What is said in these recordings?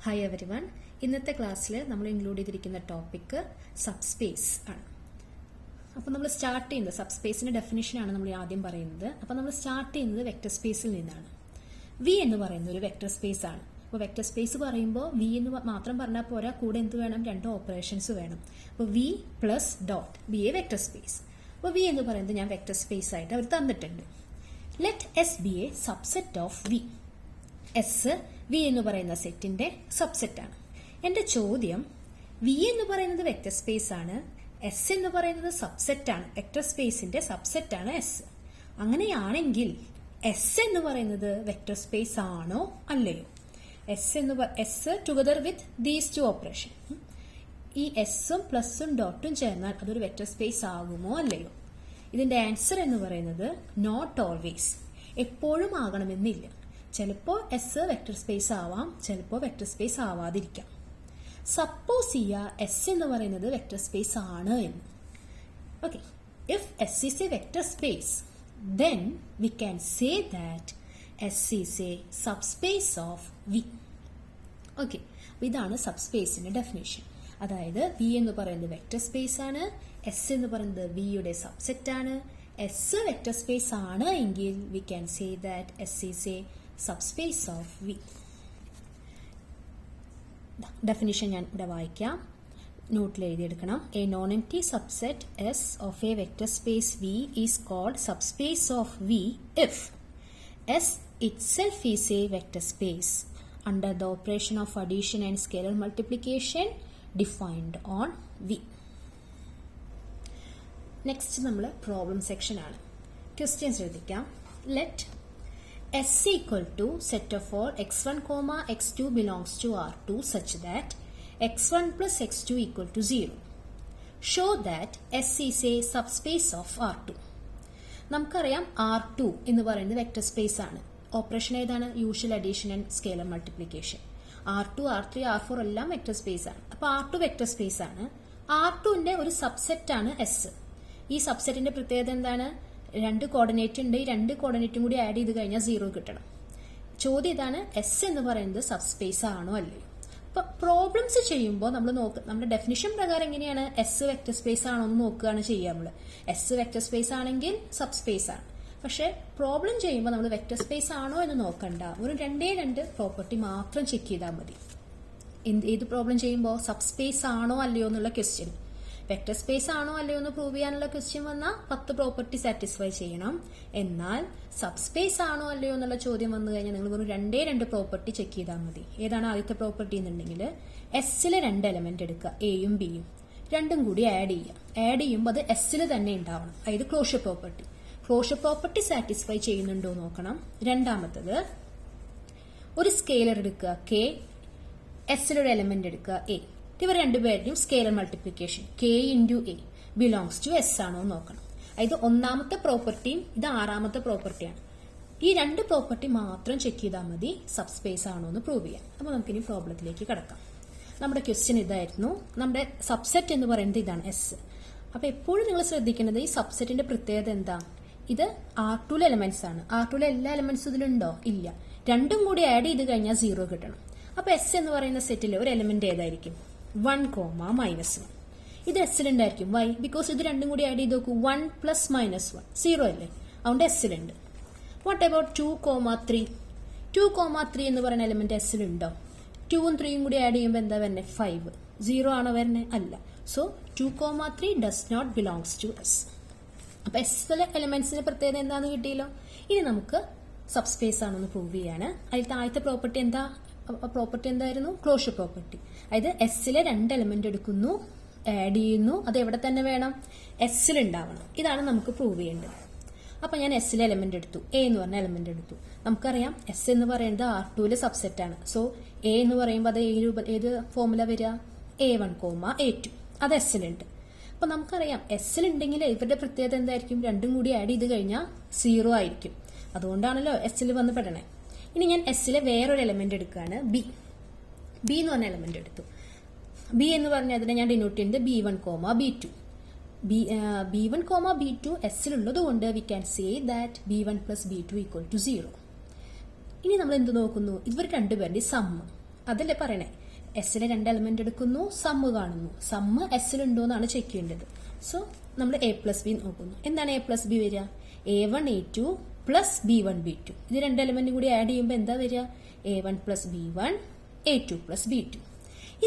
Hi every one. ഇന്നത്തെ ക്ലാസ്സിൽ നമ്മൾ ഇൻക്ലൂഡ് ചെയ്തിരിക്കുന്ന ടോപ്പിക്ക് സബ്സ്പേസ് ആണ്. അപ്പോൾ നമ്മൾ സ്റ്റാർട്ട് ചെയ്യുന്നത് സബ്സ്പേസിന്റെ ഡെഫിനിഷനാണ് നമ്മൾ ആദ്യം പറയുന്നത്. അപ്പോൾ നമ്മൾ സ്റ്റാർട്ട് ചെയ്യുന്നത് വെക്ടർ സ്പേസിൽ നിന്നാണ്. വി എന്ന് പറയുന്നത് ഒരു വെക്ടർ സ്പേസ് ആണ്. അപ്പോൾ വെക്ടർ സ്പേസ് പറയുമ്പോൾ വി എന്ന് മാത്രം പറഞ്ഞാൽ പോരാ, കൂടെ എന്ത് വേണം? രണ്ട് ഓപ്പറേഷൻസ് വേണം. അപ്പോൾ V plus dot be a vector space. അപ്പോൾ വി എന്ന് പറയുന്നത് ഞാൻ വെക്ടർ സ്പേസ് ആയിട്ട് അവർ തന്നിട്ടുണ്ട്. Let S be a subset of V. S V എന്ന് പറയുന്ന സെറ്റിന്റെ സബ്സെറ്റ് ആണ്. എന്റെ ചോദ്യം, വി എന്ന് പറയുന്നത് വെക്ടർ സ്പേസ് ആണ്, എസ് എന്ന് പറയുന്നത് സബ്സെറ്റ് ആണ്, വെക്ടർ സ്പേസിന്റെ സബ്സെറ്റ് ആണ് എസ്. അങ്ങനെയാണെങ്കിൽ എസ് എന്ന് പറയുന്നത് വെക്ടർ സ്പേസ് ആണോ അല്ലയോ? S together with these two operation, ഈ എസും പ്ലസും ഡോട്ടും ചേർന്നാൽ അതൊരു വെക്ടർ സ്പേസ് ആകുമോ അല്ലയോ? ഇതിന്റെ ആൻസർ എന്ന് പറയുന്നത് നോട്ട് ഓൾവേസ്, എപ്പോഴും ആകണമെന്നില്ല. ചിലപ്പോൾ എസ് വെക്ടർ സ്പേസ് ആവാം, ചിലപ്പോൾ വെക്ടർ സ്പേസ് ആവാതിരിക്കാം. സപ്പോസ് ചെയ്യുക എസ് എന്ന് പറയുന്നത് വെക്ടർ സ്പേസ് ആണ് എന്ന്. Okay, if S is a vector space, then we can say that S is a subspace of V. Okay, ഇതാണ് സബ്സ്പേസിന്റെ ഡെഫിനേഷൻ. അതായത് വി എന്ന് പറയുന്നത് വെക്ടർ സ്പേസ് ആണ്, എസ് എന്ന് പറയുന്നത് വിയുടെ സബ്സെറ്റ് ആണ്. എസ് വെക്ടർ സ്പേസ് ആണ് എങ്കിൽ we can say that S is a subspace of V. Definition ഞാൻ ഇവിടെ വായിക്കാം, നോട്ടിൽ എഴുതിയെടുക്കണം. A non empty subset S of a vector space V is called subspace of V if S itself is a vector space under the operation of addition and scalar multiplication defined on V. Next നമ്മൾ problem section ആണ്. Question ശ്രദ്ധിക്കാം. Let S equal to set of all x1, x2 belongs to R2 such that x1 plus x2 equal to 0. Show that S is a subspace of R2. നമുക്കറിയാം R2 എന്ന് പറയുന്നത് vector space ആണ്. Operation ഏതാണ്? Usual addition and scalar multiplication. R2, R3, R4 എല്ലാം vector space ആണ്. അപ്പോൾ R2 vector space ആണ്. R2ന്റെ ഒരു സബ്സെറ്റ് ആണ് എസ്. ഈ സബ്സെറ്റിന്റെ പ്രത്യേകത എന്താണ്? രണ്ട് കോർഡിനേറ്റ് ഉണ്ട്, ഈ രണ്ട് കോർഡിനേറ്റും കൂടി ആഡ് ചെയ്ത് കഴിഞ്ഞാൽ 0 കിട്ടണം. ചോദ്യം ഇതാണ്, എസ് എന്ന് പറയുന്നത് സബ്സ്പേസ് ആണോ അല്ലയോ? അപ്പൊ പ്രോബ്ലംസ് ചെയ്യുമ്പോൾ നമ്മൾ നമ്മുടെ ഡെഫിനിഷൻ പ്രകാരം എങ്ങനെയാണ്? എസ് വെക്ടർ സ്പേസ് ആണോ എന്ന് നോക്കുകയാണ് ചെയ്യുക. നമ്മൾ എസ് വെക്ടർ സ്പേസ് ആണെങ്കിൽ സബ്സ്പേസ് ആണ്. പക്ഷെ പ്രോബ്ലം ചെയ്യുമ്പോൾ നമ്മൾ വെക്ടർ സ്പേസ് ആണോ എന്ന് നോക്കണ്ട, ഒരു രണ്ട് പ്രോപ്പർട്ടി മാത്രം ചെക്ക് ചെയ്താൽ മതി. ഏത് പ്രോബ്ലം ചെയ്യുമ്പോൾ? സബ്സ്പേസ് ആണോ അല്ലയോ എന്നുള്ള ക്വസ്റ്റ്യൻ. വെക്ടർ സ്പേസ് ആണോ അല്ലയോ എന്ന് പ്രൂവ് ചെയ്യാനുള്ള ക്വസ്റ്റ്യൻ വന്നാൽ 10 പ്രോപ്പർട്ടി സാറ്റിസ്ഫൈ ചെയ്യണം. എന്നാൽ സബ്സ്പേസ് ആണോ അല്ലയോ എന്നുള്ള ചോദ്യം വന്നു കഴിഞ്ഞാൽ നിങ്ങൾ വെറും രണ്ട് പ്രോപ്പർട്ടി ചെക്ക് ചെയ്താൽ മതി. ഏതാണ് ആദ്യത്തെ പ്രോപ്പർട്ടി എന്നുണ്ടെങ്കിൽ, എസ്സിലെ 2 എലമെന്റ് എടുക്കുക, എയും ബിയും, രണ്ടും കൂടി ആഡ് ചെയ്യുക. ആഡ് ചെയ്യുമ്പോൾ അത് എസ്സിൽ തന്നെ ഉണ്ടാവണം. അതായത് closure property. Closure property satisfy ചെയ്യുന്നുണ്ടോ നോക്കണം. രണ്ടാമത്തത്, ഒരു സ്കെയിലർ എടുക്കുക കെ, എസ്സിലൊരു എലമെന്റ് എടുക്കുക എ. ഇവർ രണ്ടുപേരുടെയും scalar multiplication K into A belongs to S ആണോ നോക്കണം. അതായത് ഒന്നാമത്തെ പ്രോപ്പർട്ടിയും ഇത് 6ാമത്തെ പ്രോപ്പർട്ടിയാണ്. ഈ 2 പ്രോപ്പർട്ടി മാത്രം ചെക്ക് ചെയ്താൽ മതി സബ്സ്പേസ് ആണോ എന്ന് പ്രൂവ് ചെയ്യാം. അപ്പോൾ നമുക്കിനി പ്രോബ്ലത്തിലേക്ക് കടക്കാം. നമ്മുടെ ക്വസ്റ്റ്യൻ ഇതായിരുന്നു. നമ്മുടെ സബ്സെറ്റ് എന്ന് പറയുന്നത് ഇതാണ് എസ്. അപ്പൊ എപ്പോഴും നിങ്ങൾ ശ്രദ്ധിക്കേണ്ടത് ഈ സബ്സെറ്റിന്റെ പ്രത്യേകത എന്താ? ഇത് R2 എലമെന്റ്സ് ആണ്. R2 എല്ലാ എലമെന്റ്സും ഇതിലുണ്ടോ? ഇല്ല. രണ്ടും കൂടി ആഡ് ചെയ്ത് കഴിഞ്ഞാൽ 0 കിട്ടണം. അപ്പൊ എസ് എന്ന് പറയുന്ന സെറ്റിലെ ഒരു എലമെന്റ് ഏതായിരിക്കും? 1, -1. ഇത് എസ്സിലുണ്ടായിരിക്കും. വൈ? ബിക്കോസ് ഇത് രണ്ടും കൂടി ആഡ് ചെയ്ത് നോക്കൂ. 1 + -1 0 അല്ലേ? അതുകൊണ്ട് എസ്സിലുണ്ട്. What about 2, 3? 2, 3 എന്ന് പറയുന്ന എലമെന്റ് എസ്സിലുണ്ടോ? 2ഉം 3ഉം കൂടി ആഡ് ചെയ്യുമ്പോൾ എന്താ വരുന്നത്? 5. 0 ആണോ വരുന്നത്? അല്ല. So 2, 3 does not belongs to S. അപ്പൊ എസ്സിലെ എലമെന്റ്സിന്റെ പ്രത്യേകത എന്താന്ന് കിട്ടിയല്ലോ. ഇനി നമുക്ക് സബ്സ്പേസ് ആണെന്ന് പ്രൂവ് ചെയ്യാണ്. അതിലത്തെ ആദ്യത്തെ പ്രോപ്പർട്ടി എന്തായിരുന്നു? Closure property. അതായത് എസ്സിലെ 2 എലമെന്റ് എടുക്കുന്നു, ആഡ് ചെയ്യുന്നു, അത് എവിടെ തന്നെ വേണം? എസ്സിൽ ഉണ്ടാവണം. ഇതാണ് നമുക്ക് പ്രൂവ് ചെയ്യേണ്ടത്. അപ്പൊ ഞാൻ എസ്സിലെ എലമെന്റ് എടുത്തു, എ എന്ന് പറഞ്ഞ എലമെന്റ് എടുത്തു. നമുക്കറിയാം എസ് എന്ന് പറയുന്നത് R2 സബ്സെറ്റ് ആണ്. സോ എ എന്ന് പറയുമ്പോൾ അത് ഏത് ഫോർമുല വരിക? A1, A2. അത് എസ്സിലുണ്ട്. അപ്പൊ നമുക്കറിയാം എസ്സിലുണ്ടെങ്കിൽ ഇവരുടെ പ്രത്യേകത എന്തായിരിക്കും? രണ്ടും കൂടി ആഡ് ചെയ്ത് കഴിഞ്ഞാൽ 0 ആയിരിക്കും. അതുകൊണ്ടാണല്ലോ എസ്സിൽ വന്ന് പെടണേ. ഇനി ഞാൻ എസ്സിലെ വേറൊരു എലമെന്റ് എടുക്കുകയാണ്, ബി. ബി എന്ന് പറഞ്ഞ എലമെന്റ് എടുത്തു. ബി എന്ന് പറഞ്ഞ അതിനെ ഞാൻ ഡിനോട്ട് ചെയ്യുന്നത് B1, B2. B1, B2 എസ്സിലുള്ളത് കൊണ്ട് V can say that B1 + B2 = 0. ഇനി നമ്മൾ എന്ത് നോക്കുന്നു? ഇവർ രണ്ടുപേരുടെ സമ്മ്. അതല്ലേ പറയണേ. എസ്സിലെ 2 എലമെന്റ് എടുക്കുന്നു, സമ്മ് കാണുന്നു. സമ്മ് എസ്സിലുണ്ടോ എന്നാണ് ചെക്ക് ചെയ്യേണ്ടത്. സോ നമ്മൾ എ പ്ലസ് ബി നോക്കുന്നു. എന്താണ് എ പ്ലസ് ബി വരിക? A1 A2 plus B1 B2. ഇത് 2 എലമെന്റ് കൂടി ആഡ് ചെയ്യുമ്പോൾ എന്താ വരിക? A1 plus B1 A2 plus B2.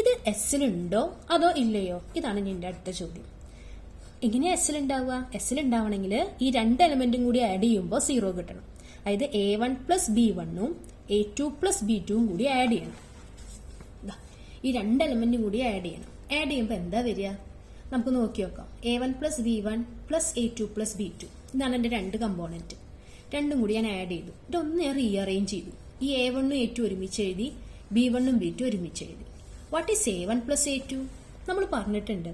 ഇത് എസ്സിലുണ്ടോ അതോ ഇല്ലയോ? ഇതാണ് നിന്റെ അടുത്ത ചോദ്യം. എങ്ങനെയാ എസ്സിലുണ്ടാവുക? എസ്സിലുണ്ടാവണമെങ്കിൽ ഈ 2 എലമെന്റും കൂടി ആഡ് ചെയ്യുമ്പോൾ 0 കിട്ടണം. അതായത് A1 പ്ലസ് B1ഉം A2 പ്ലസ് B2ഉം കൂടി ആഡ് ചെയ്യണം. ഈ 2 എലമെന്റും കൂടി ആഡ് ചെയ്യണം. ആഡ് ചെയ്യുമ്പോൾ എന്താ വരിക? നമുക്ക് നോക്കി നോക്കാം. A1 plus B1 plus A2 plus B2. ഇതാണ് എൻ്റെ 2 കമ്പോണന്റ്. രണ്ടും കൂടി ഞാൻ ആഡ് ചെയ്തു. ഇതൊന്ന് ഞാൻ റീഅറേഞ്ച് ചെയ്തു. ഈ A1ഉം A2 ഒരുമിച്ച് എഴുതി, B1ഉം B2 ഒരുമിച്ച് എഴുതി. What is A1 plus A2? നമ്മൾ പറഞ്ഞിട്ടുണ്ട്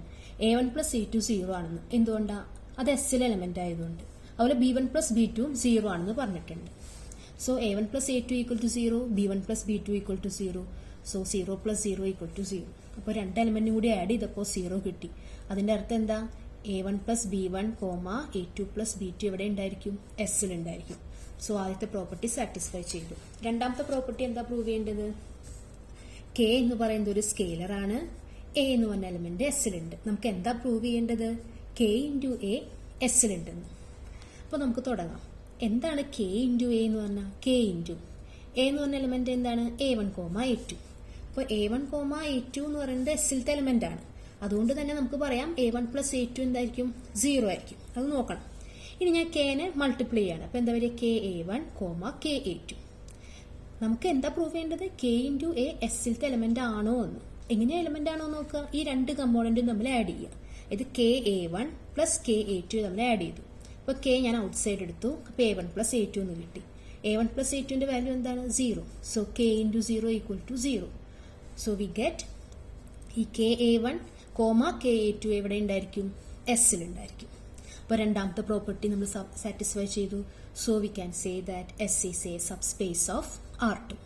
A1 പ്ലസ് A2 0 ആണെന്ന്. എന്തുകൊണ്ടാ? അത് എസ്സിലെ എലമെന്റ് ആയതുകൊണ്ട്. അതുപോലെ B1 പ്ലസ് B2 0 ആണെന്ന് പറഞ്ഞിട്ടുണ്ട്. So A1 plus A2 equal to 0, B1 plus B2 equal to 0. So 0 plus 0 equal to 0. അപ്പോൾ 2 എലമെന്റും കൂടി ആഡ് ചെയ്തപ്പോൾ 0 കിട്ടി. അതിന്റെ അർത്ഥം എന്താ? A1 plus B1 A2 plus B2 എവിടെ ഉണ്ടായിരിക്കും? എസ്സിലുണ്ടായിരിക്കും. സോ ആദ്യത്തെ പ്രോപ്പർട്ടി സാറ്റിസ്ഫൈ ചെയ്തു. രണ്ടാമത്തെ പ്രോപ്പർട്ടി എന്താ പ്രൂവ് ചെയ്യേണ്ടത്? കെ എന്ന് പറയുന്നത് ഒരു സ്കെയിലർ ആണ്. എ എന്ന് പറഞ്ഞ എലമെന്റ് എസ്സിലുണ്ട്. നമുക്ക് എന്താ പ്രൂവ് ചെയ്യേണ്ടത്? കെ ഇൻറ്റു എ എസ്സിലുണ്ടെന്ന്. അപ്പോൾ നമുക്ക് തുടങ്ങാം. എന്താണ് കെ ഇൻറ്റു എ എന്ന് പറഞ്ഞാൽ? കെ ഇൻറ്റു എ എന്ന് പറഞ്ഞ എലമെന്റ് എന്താണ്? A1 A2. അപ്പോൾ A1 A2 എന്ന് പറയുന്നത് എസ്സിലത്തെ എലമെന്റ് ആണ്. അതുകൊണ്ട് തന്നെ നമുക്ക് പറയാം A1 പ്ലസ് A2 എന്തായിരിക്കും? 0 ആയിരിക്കും. അത് നോക്കണം. ഇനി ഞാൻ കെനെ മൾട്ടിപ്ലൈ ചെയ്യാണ്. അപ്പോൾ എന്താ പറയുക? KA1 KA2. നമുക്ക് എന്താ പ്രൂവ് ചെയ്യേണ്ടത്? കെ ഇൻറ്റു എ എസ്സിലത്തെ എലമെന്റ് ആണോ എന്ന്. എങ്ങനെയാ എലമെന്റ് ആണോ നോക്കുക? ഈ 2 കമ്പോണന്റും തമ്മിൽ ആഡ് ചെയ്യുക. ഇത് KA1 പ്ലസ് KA2 തമ്മിൽ ആഡ് ചെയ്തു. അപ്പോൾ കെ ഞാൻ ഔട്ട് സൈഡ് എടുത്തു. അപ്പോൾ A1 പ്ലസ് A2 എന്ന് കിട്ടി. A1 പ്ലസ് A2ന്റെ വാല്യൂ എന്താണ്? 0. So K into 0 equal to 0. So we get ഈ KA1 KA2 എവിടെ ഉണ്ടായിരിക്കും? എസ്സിലുണ്ടായിരിക്കും. അപ്പോൾ രണ്ടാമത്തെ പ്രോപ്പർട്ടി നമ്മൾ സാറ്റിസ്ഫൈ ചെയ്തു. So we can say that S is a subspace of R2.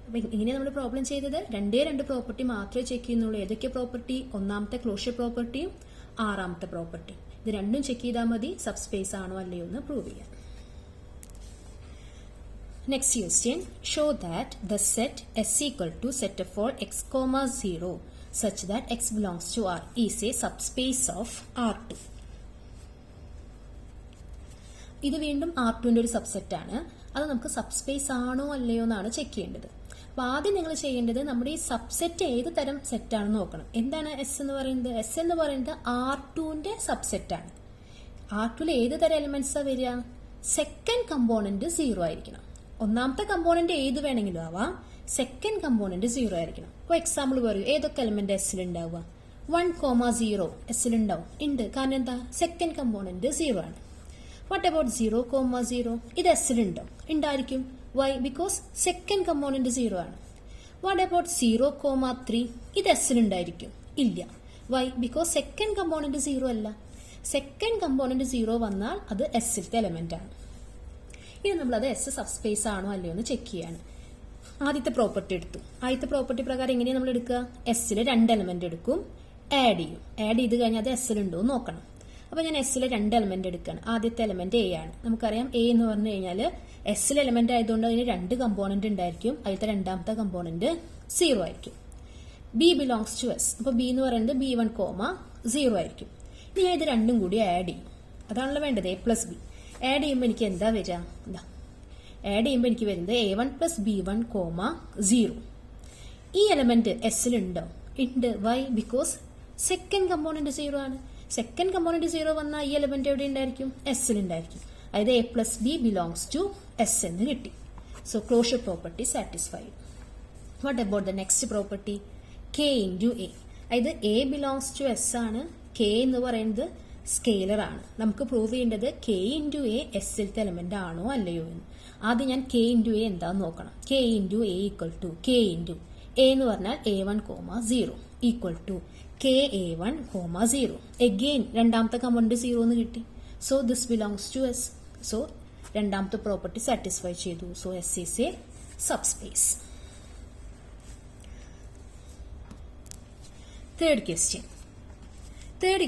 അപ്പം ഇങ്ങനെയാണ് നമ്മൾ പ്രോബ്ലം ചെയ്തത്. 2 പ്രോപ്പർട്ടി മാത്രമേ ചെക്ക് ചെയ്യുന്നുള്ളൂ. ഏതൊക്കെ പ്രോപ്പർട്ടി? ഒന്നാമത്തെ ക്ലോഷ്യർ പ്രോപ്പർട്ടിയും 6ാമത്തെ പ്രോപ്പർട്ടി. ഇത് രണ്ടും ചെക്ക് ചെയ്താൽ മതി സബ്സ്പേസ് ആണോ അല്ലയോ എന്ന് പ്രൂവ് ചെയ്യാൻ. Next question, show that the set S equal to set of all x, 0 such that x belongs to R is a subspace of R2. ഇത് വീണ്ടും R2ന്റെ ഒരു സബ്സെറ്റ് ആണ്. അത് നമുക്ക് സബ്സ്പേസ് ആണോ അല്ലയോ എന്നാണ് ചെക്ക് ചെയ്യേണ്ടത്. അപ്പോൾ ആദ്യം നിങ്ങൾ ചെയ്യേണ്ടത് നമ്മുടെ ഈ സബ്സെറ്റ് ഏത് തരം സെറ്റ് ആണെന്ന് നോക്കണം. എന്താണ് എസ് എന്ന് പറയുന്നത്? എസ് എന്ന് പറയുന്നത് R2ന്റെ സബ്സെറ്റ് ആണ്. R2ൽ ഏത് തരം എലിമെന്റ്സാണ് വരിക? സെക്കൻഡ് കമ്പോണന്റ് 0 ആയിരിക്കണം. ഒന്നാമത്തെ കമ്പോണന്റ് ഏത് വേണമെങ്കിലും ആവാം. സെക്കൻഡ് കമ്പോണന്റ് 0 ആയിരിക്കണം. ഇപ്പോൾ എക്സാമ്പിൾ പറയൂ, ഏതൊക്കെ എലിമെന്റ് എസ്സിലുണ്ടാവുക? 1, 0 എസ്സിലുണ്ടാവും. ഉണ്ട്. കാരണം എന്താ? സെക്കൻഡ് കമ്പോണന്റ് 0 ആണ്. What about 0, 0? ഇത് എസ്സിലുണ്ടോ? ഉണ്ടായിരിക്കും. വൈ? ബിക്കോസ് സെക്കൻഡ് കമ്പോണന്റ് 0 ആണ്. What about 0, 3? ഇത് എസ്സിലുണ്ടായിരിക്കും. ഇല്ല. വൈ? ബിക്കോസ് സെക്കൻഡ് കമ്പോണന്റ് 0 അല്ല. സെക്കൻഡ് കമ്പോണന്റ് 0 വന്നാൽ അത് എസ്സിലത്തെ എലമെന്റ് ആണ്. ഇനി നമ്മളത് എസ് സബ്സ്പേസ് ആണോ അല്ലയോ എന്ന് ചെക്ക് ചെയ്യാണ്. ആദ്യത്തെ പ്രോപ്പർട്ടി എടുത്തു. ആദ്യത്തെ പ്രോപ്പർട്ടി പ്രകാരം എങ്ങനെയാണ് നമ്മൾ എടുക്കുക? എസ്സിൽ 2 എലമെന്റ് എടുക്കും, ആഡ് ചെയ്യും. ആഡ് ചെയ്ത് കഴിഞ്ഞാൽ അത് എസ്സിലുണ്ടോ എന്ന് നോക്കണം. അപ്പോൾ ഞാൻ എസ്സിൽ 2 എലമെന്റ് എടുക്കുകയാണ്. ആദ്യത്തെ എലമെന്റ് എ ആണ്. നമുക്കറിയാം എ എന്ന് പറഞ്ഞു കഴിഞ്ഞാൽ എസ്സിൽ എലമെന്റ് ആയതുകൊണ്ട് അതിന് 2 കമ്പോണന്റ് ഉണ്ടായിരിക്കും. അതിലത്തെ രണ്ടാമത്തെ കമ്പോണന്റ് 0 ആയിരിക്കും. B belongs to S. അപ്പോൾ ബി എന്ന് പറയുന്നത് B1, 0 ആയിരിക്കും. ഇനി ഞാൻ ഇത് രണ്ടും കൂടി ആഡ് ചെയ്യും. അതാണല്ലോ വേണ്ടത്, എ പ്ലസ് ബി. ആഡ് ചെയ്യുമ്പോൾ എനിക്ക് എന്താ വരിക? ആഡ് ചെയ്യുമ്പോൾ എനിക്ക് വരുന്നത് A1 പ്ലസ് B1, 0. ഈ എലമെന്റ് എസ്സിലുണ്ടോ? ഉണ്ട്. വൈ? ബിക്കോസ് സെക്കൻഡ് കമ്പോണന്റ് 0 ആണ്. സെക്കൻഡ് കമ്പോണന്റ് 0 വന്നാൽ ഈ എലമെന്റ് എവിടെ ഉണ്ടായിരിക്കും? എസ്സിലുണ്ടായിരിക്കും. അതായത് A plus B belongs to S എന്ന് കിട്ടി. So closure property satisfied. What about the next property? K into A. അതായത് എ ബിലോങ്സ് ടു എസ് ആണ്. കെ എന്ന് പറയുന്നത് സ്കെയിലർ ആണ്. നമുക്ക് പ്രൂവ് ചെയ്യേണ്ടത് കെ ഇൻറ്റു എ എസ്സിലത്തെ എലമെന്റ് ആണോ അല്ലയോ എന്ന്. ആദ്യം ഞാൻ കെ ഇൻറ്റു എ എന്താന്ന് നോക്കണം. K into A equal to K into A എന്ന് പറഞ്ഞാൽ A1, 0 equal to KA1, 0. Again രണ്ടാമത്തെ കമ്പോണന്റ് 0 എന്ന് കിട്ടി. So this belongs to S. So രണ്ടാമത്തെ പ്രോപ്പർട്ടി സാറ്റിസ്ഫൈ ചെയ്തു. So S is a subspace. Third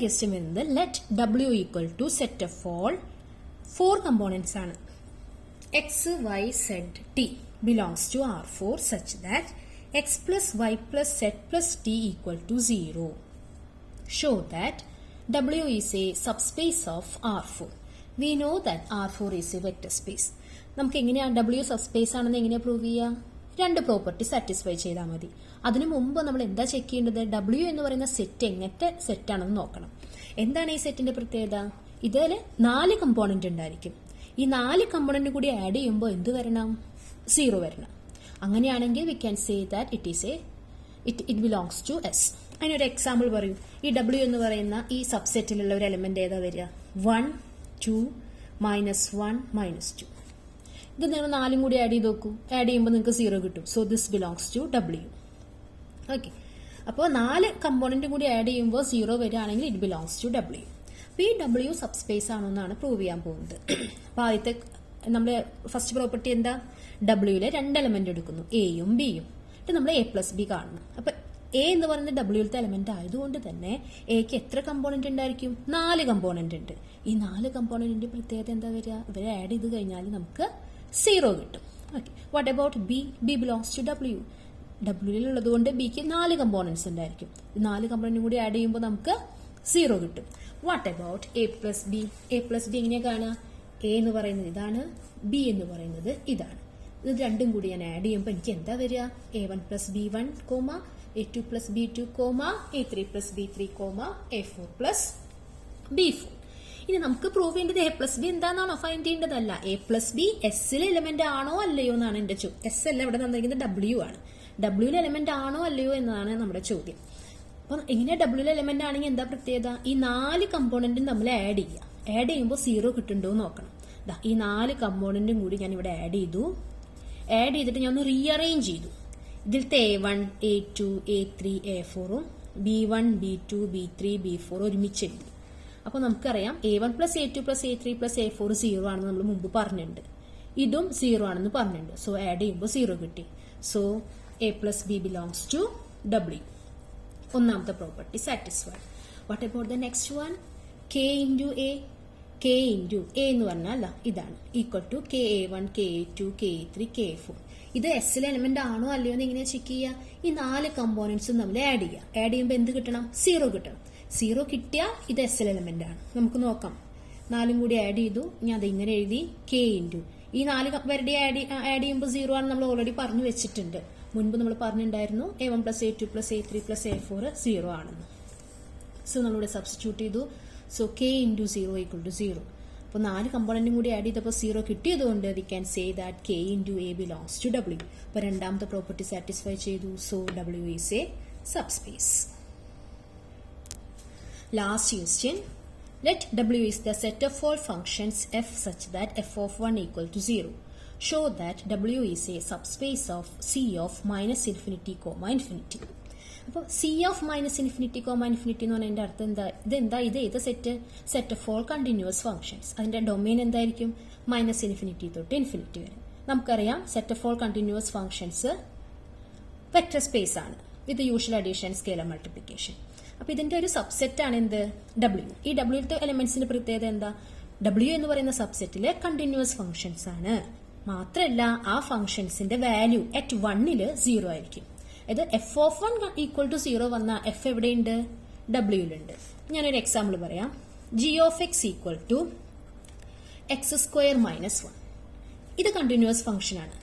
question വരുന്നത് let W equal to set of all 4 components ആണ്. X, Y, Z, T belongs to R4 such that x plus y plus z plus t equal to 0. Show that W is a subspace of R4. We know that R4 is a vector space. നമുക്ക് എങ്ങനെയാണ് W subspace ആണെന്ന് എങ്ങനെ prove ചെയ്യുക? രണ്ട് property satisfy ചെയ്താൽ മതി. അതിനു മുമ്പ് നമ്മൾ എന്താ ചെക്ക് ചെയ്യേണ്ടത്? W എന്ന് പറയുന്ന സെറ്റ് എങ്ങനത്തെ സെറ്റ് ആണെന്ന് നോക്കണം. എന്താണ് ഈ സെറ്റിന്റെ പ്രത്യേകത? ഇതിൽ 4 കമ്പോണന്റ് ഉണ്ടായിരിക്കും. ഈ 4 കമ്പോണന്റ് കൂടി ആഡ് ചെയ്യുമ്പോൾ എന്ത് വരണം? 0 വരണം. അങ്ങനെയാണെങ്കിൽ we can say that it belongs to S. അതിനൊരു എക്സാമ്പിൾ പറയൂ. ഈ W എന്ന് പറയുന്ന ഈ സബ്സെറ്റിലുള്ള ഒരു എലമെന്റ് ഏതാ വരിക? 1, 2, -1, -2. ഇത് നിങ്ങൾ 4 കൂടി ആഡ് ചെയ്ത് നോക്കൂ. ആഡ് ചെയ്യുമ്പോൾ നിങ്ങൾക്ക് 0 കിട്ടും. So this belongs to W. Okay, അപ്പോൾ 4 കമ്പോണന്റ് കൂടി ആഡ് ചെയ്യുമ്പോൾ 0 വരികയാണെങ്കിൽ ഇറ്റ് ബിലോങ്സ് ടു W. അപ്പോൾ ഈ W സബ്സ്പേസ് ആണോ എന്നാണ് പ്രൂവ് ചെയ്യാൻ പോകുന്നത്. അപ്പോൾ ആദ്യത്തെ നമ്മുടെ ഫസ്റ്റ് പ്രോപ്പർട്ടി എന്താ? Wയിലെ 2 എലമെന്റ് എടുക്കുന്നു, എയും ബിയും. എന്നിട്ട് നമ്മൾ A+B കാണണം. അപ്പൊ എ എന്ന് പറയുന്നത് Wയിലത്തെ എലമെന്റ് ആയതുകൊണ്ട് തന്നെ എക്ക് എത്ര കമ്പോണന്റ് ഉണ്ടായിരിക്കും? 4 കമ്പോണന്റ് ഉണ്ട്. ഈ 4 കമ്പോണന്റിന്റെ പ്രത്യേകത എന്താ വരിക? ഇവരെ ആഡ് ചെയ്ത് കഴിഞ്ഞാൽ നമുക്ക് 0 കിട്ടും. Okay, what about B? B belongs to W. Wയിലുള്ളത് കൊണ്ട് ബിക്ക് 4 കമ്പോണന്റ്സ് ഉണ്ടായിരിക്കും. 4 കമ്പോണന്റ് കൂടി ആഡ് ചെയ്യുമ്പോൾ നമുക്ക് 0 കിട്ടും. What about A+B? A+B എങ്ങനെയാ കാണുക? എ എന്ന് പറയുന്നത് ഇതാണ്, ബി എന്ന് പറയുന്നത് ഇതാണ്. ഇത് രണ്ടും കൂടി ഞാൻ ആഡ് ചെയ്യുമ്പോൾ എനിക്ക് എന്താ വരിക? A1 + B1, A2 + B2, A3 + B3, A4 + B4. ഇനി നമുക്ക് പ്രൂവ് ചെയ്യേണ്ടത് A+B എന്താണെന്നാണോ ഫൈൻഡ് ചെയ്യേണ്ടതല്ല. A+B എസ്സിലെ എലമെന്റ് ആണോ അല്ലയോ എന്നാണ് എന്റെ ചോദ്യം. എസ് അല്ല ഇവിടെ തന്നിരിക്കുന്നത് W ആണ്. Wയിലെ എലമെന്റ് ആണോ അല്ലയോ എന്നതാണ് നമ്മുടെ ചോദ്യം. അപ്പം എങ്ങനെ Wയിലെ എലമെന്റ് ആണെങ്കിൽ എന്താ പ്രത്യേകത? ഈ 4 കമ്പോണന്റും നമ്മൾ ആഡ് ചെയ്യുക. ആഡ് ചെയ്യുമ്പോൾ 0 കിട്ടുന്നുണ്ടോ എന്ന് നോക്കണം. ഈ 4 കമ്പോണന്റും കൂടി ഞാൻ ഇവിടെ ആഡ് ചെയ്തു. ആഡ് ചെയ്തിട്ട് ഞാൻ ഒന്ന് റീഅറേഞ്ച് ചെയ്തു. ഇതിലത്തെ A1, A2, A3, A4ഉം B1, B2, B3, B4 ഒരുമിച്ച് എഴുതി. അപ്പോൾ നമുക്കറിയാം A1 + A2 + A3 + A4 0 ആണെന്ന് നമ്മൾ മുമ്പ് പറഞ്ഞിട്ടുണ്ട്. ഇതും 0 ആണെന്ന് പറഞ്ഞിട്ടുണ്ട്. സോ ആഡ് ചെയ്യുമ്പോൾ 0 കിട്ടി. So A+B belongs to W. ഒന്നാമത്തെ property satisfied. What about the next one? K into A. K into A എന്ന് പറഞ്ഞാൽ ഇതാണ് equal to KA1, KA2, KA3, KA4. ഇത് എസ്സിലെ എലമെന്റ് ആണോ അല്ലയോ എന്ന് എങ്ങനെയാ ചെക്ക് ചെയ്യുക? ഈ 4 കമ്പോണന്റ്സും നമ്മൾ ആഡ് ചെയ്യുക. ആഡ് ചെയ്യുമ്പോൾ എന്ത് കിട്ടണം? 0 കിട്ടണം. 0 കിട്ടിയാൽ ഇത് എസ്സിലെ എലമെന്റ് ആണ്. നമുക്ക് നോക്കാം. 4 കൂടി ആഡ് ചെയ്തു. ഞാൻ അത് ഇങ്ങനെ എഴുതി K ഇൻറ്റു. ഈ 4 പേരുടെ ആഡ് ചെയ്യുമ്പോൾ 0 ആണ് നമ്മൾ ഓൾറെഡി പറഞ്ഞു വെച്ചിട്ടുണ്ട്. മുൻപ് നമ്മൾ പറഞ്ഞിട്ടുണ്ടായിരുന്നു A1 + A2 + A3 + A4 0 ആണെന്ന്. സോ നമ്മളിവിടെ സബ്സ്റ്റിറ്റ്യൂട്ട് ചെയ്തു. So K into 0 = 0. അപ്പോൾ 4 കമ്പോണന്റും കൂടി ആഡ് ചെയ്തപ്പോൾ 0 കിട്ടിയതുകൊണ്ട് we can say that K into A belongs to W. അപ്പോൾ രണ്ടാമത്തെ പ്രോപ്പർട്ടി സാറ്റിസ്ഫൈ ചെയ്തു. So W is a subspace. Last question. Let W is the set of all functions f such that f of 1 = 0. Show that W is a subspace of C of -∞, അപ്പോൾ C of -∞, എന്ന് പറഞ്ഞതിന്റെ അർത്ഥം എന്താ? ഇത് ഏത് set of all continuous functions. അതിന്റെ domain എന്തായിരിക്കും? -∞ തൊട്ട് ഇൻഫിനിറ്റി വരെ. നമുക്കറിയാം set of all continuous functions vector space ആണ് വിത്ത് യൂഷ്വൽ അഡീഷൻ, സ്കേലർ മൾട്ടിപ്ലിക്കേഷൻ. അപ്പൊ ഇതിന്റെ ഒരു സബ്സെറ്റ് ആണ് എന്ത്? W. ഈ Wയിലത്തെ എലമെന്റ്സിന്റെ പ്രത്യേകത എന്താ? W എന്ന് പറയുന്ന സബ്സെറ്റിലെ കണ്ടിന്യൂസ് ഫംഗ്ഷൻസ് ആണ്. മാത്രമല്ല ആ ഫംഗ്ഷൻസിന്റെ വാല്യൂ അറ്റ് 1 0 ആയിരിക്കും. ഇത് f of 1 = 0 വന്ന f എവിടെയുണ്ട്? Wയിലുണ്ട്. ഞാനൊരു എക്സാമ്പിൾ പറയാം. g of x = x² - 1. ഇത് കണ്ടിന്യൂസ് ഫംഗ്ഷൻ ആണ്.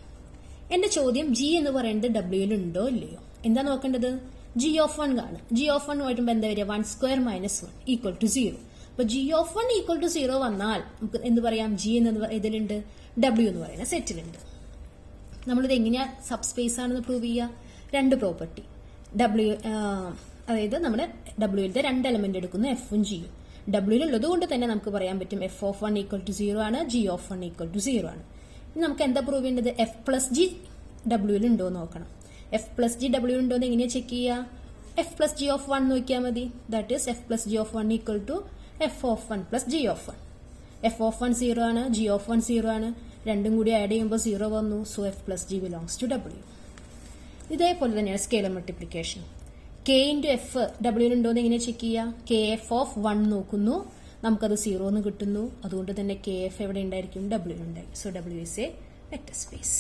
എന്റെ ചോദ്യം g എന്ന് പറയുന്നത് Wയിലുണ്ടോ ഇല്ലയോ? എന്താ നോക്കേണ്ടത്? g of 1 കാണും. g of 1 വരുമ്പോൾ എന്താ വരിക? 1² - 1 = 0. അപ്പൊ g of 1 = 0 വന്നാൽ നമുക്ക് എന്ത് പറയാം? g എന്ന് ഇതിലുണ്ട്, W എന്ന് പറയുന്ന സെറ്റിലുണ്ട്. നമ്മളിത് എങ്ങനെയാ സബ്സ്പേസ് ആണെന്ന് പ്രൂവ് ചെയ്യുക? 2 പ്രോപ്പർട്ടി. അതായത് നമ്മുടെ Wയിലത്തെ 2 എലമെന്റ് എടുക്കുന്നു, എഫും ജിയും. Wയിലുള്ളത് കൊണ്ട് തന്നെ നമുക്ക് പറയാൻ പറ്റും f of 1 = 0 ആണ്, g of 1 = 0 ആണ്. ഇനി നമുക്ക് എന്താ പ്രൂവ് ചെയ്യേണ്ടത്? f + g Wയിലുണ്ടോ നോക്കണം. f + g Wയിലുണ്ടോ എന്ന് എങ്ങനെയാ ചെക്ക് ചെയ്യുക? f + g of 1 നോക്കിയാൽ മതി. That is f + g of 1 = f of 1 + g of 1. f of 1 0 ആണ്, g of 1 0 ആണ്. രണ്ടും കൂടി ആഡ് ചെയ്യുമ്പോൾ 0 വന്നു. So f + g belongs to W. ഇതേപോലെ തന്നെയാണ് scalar multiplication. K into F Wയിലുണ്ടോ എന്ന് എങ്ങനെ ചെക്ക് ചെയ്യുക? KF of 1 നോക്കുന്നു, നമുക്കത് 0 എന്ന് കിട്ടുന്നു. അതുകൊണ്ട് തന്നെ KF എവിടെ ഉണ്ടായിരിക്കും? Wയിലുണ്ടായിരിക്കും. So W is a vector space.